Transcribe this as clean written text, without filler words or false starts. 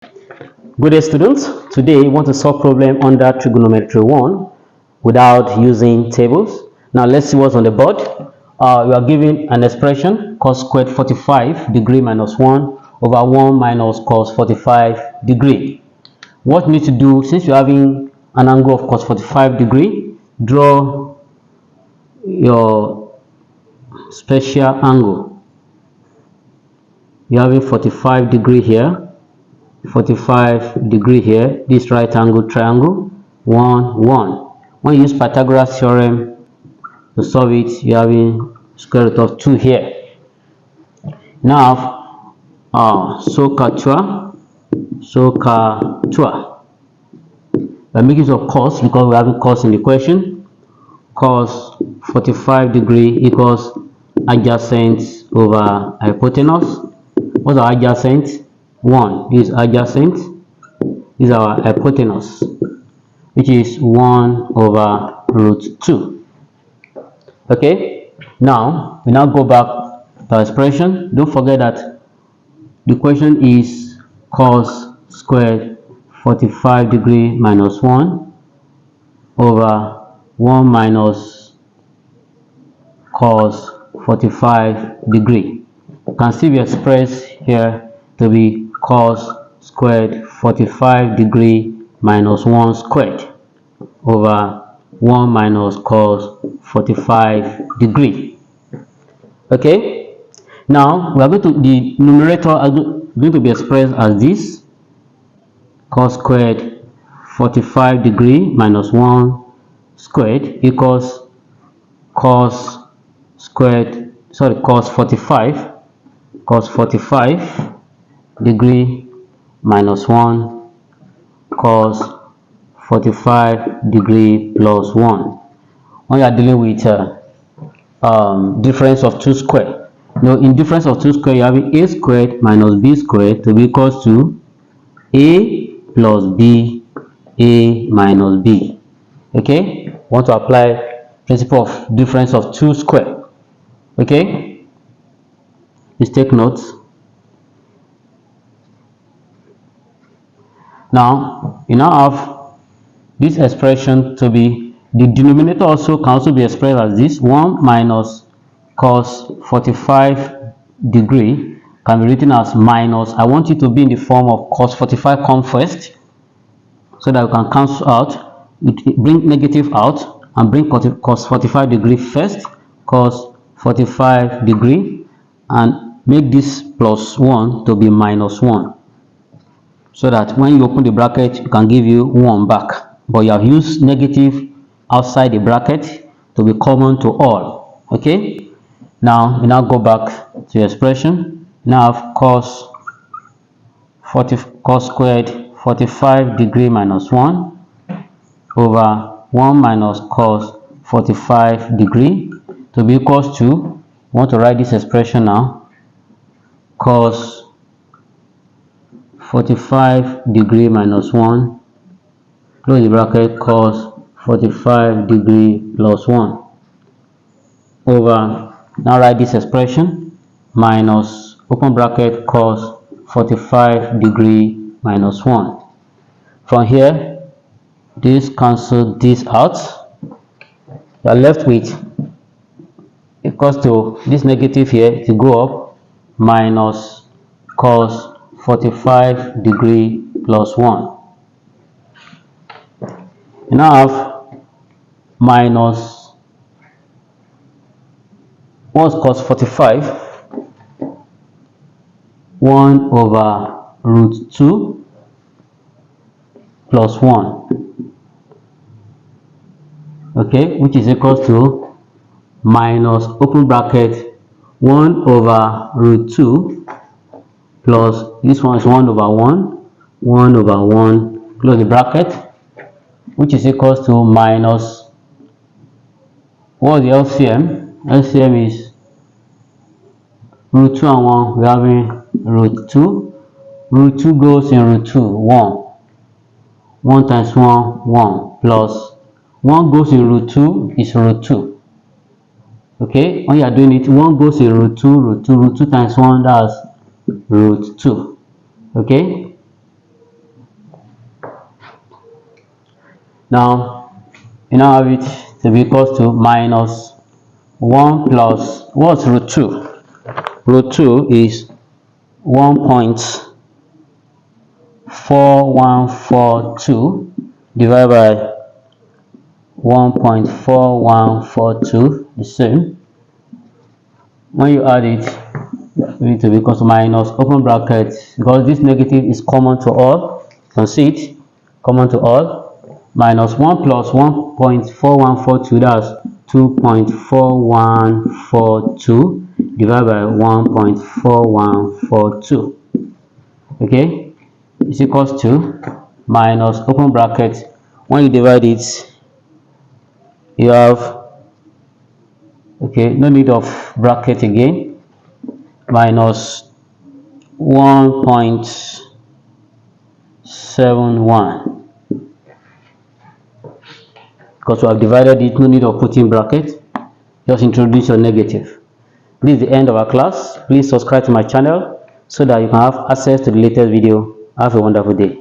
Good day, students. Today we want to solve problem under trigonometry 1 without using tables. Now let's see what's on the board. We are given an expression cos squared 45 degree minus 1 over 1 minus cos 45 degree. What we need to do, since you're having an angle of cos 45 degree, draw your special angle. You're having 45 degree here, 45 degree here, this right angle triangle, 1 1. When you use Pythagoras theorem to solve it, you're having square root of 2 here. Now SOHCAHTOA we're making use of cos because we're having cos in the question. Cos 45 degree equals adjacent over hypotenuse. What's our adjacent? 1. This is adjacent. This is our hypotenuse, which is 1 over root 2. Okay, now we go back to our expression. Don't forget that the question is cos squared 45 degree minus 1 over 1 minus cos 45 degree. Can still be expressed here to be cos squared 45 degree minus 1 squared over 1 minus cos 45 degree. Okay, now we are going to, the numerator is going to be expressed as this: cos squared 45 degree minus 1 squared equals cos 45 degree minus 1 cos 45 degree plus 1. When you are dealing with difference of 2 square. Now in difference of 2 square, you have a squared minus b squared to be equals to a plus b, a minus b. Okay, want to apply principle of difference of 2 square. Okay, please take notes. Now you now have this expression to be, the denominator also can also be expressed as this: 1 minus cos 45 degree can be written as minus, I want it to be in the form of cos 45 come first, so that we can cancel out, bring negative out and bring cos 45 degree first, cos 45 degree, and make this plus 1 to be minus 1, so that when you open the bracket, it can give you 1 back, but you have used negative outside the bracket to be common to all. Okay, now we now go back to the expression. Now have cos squared 45 degree minus 1 over 1 minus cos 45 degree to be equals to, I want to write this expression now: cos 45 degree minus 1, close the bracket, cos 45 degree plus 1 over, now write this expression, minus open bracket cos 45 degree minus 1. From here, this cancel this out. You are left with equals to this negative here to go up, minus cos 45 degree plus 1. You now have minus, what's cos 45? 1 over root 2 plus 1. Okay, which is equals to minus open bracket 1 over root 2 plus this one is 1 over 1, 1 over 1, close the bracket, which is equals to minus, what is the LCM? LCM is root 2 and 1, we're having root 2. Root 2 goes in root 2, 1. 1 times 1, 1, plus 1 goes in root 2 is root 2. Okay, when you are doing it, 1 goes in root 2, root 2 times 1, that's root 2. Okay, Now you now have it to be equals to minus 1 plus what's root 2? Root 2 is 1.4142 divided by 1.4142 the same. When you add it, you need to be equals to minus open bracket, because this negative is common to all. You can see it, common to all, minus 1 plus 1.4142, that's 2.4142 divided by 1.4142. Okay, is equals to minus open bracket. When you divide it, you have, okay, no need of bracket again, minus 1.71, because we have divided it, no need of putting bracket, just introduce your negative. This is the end of our class. Please subscribe to my channel so that you can have access to the latest video. Have a wonderful day.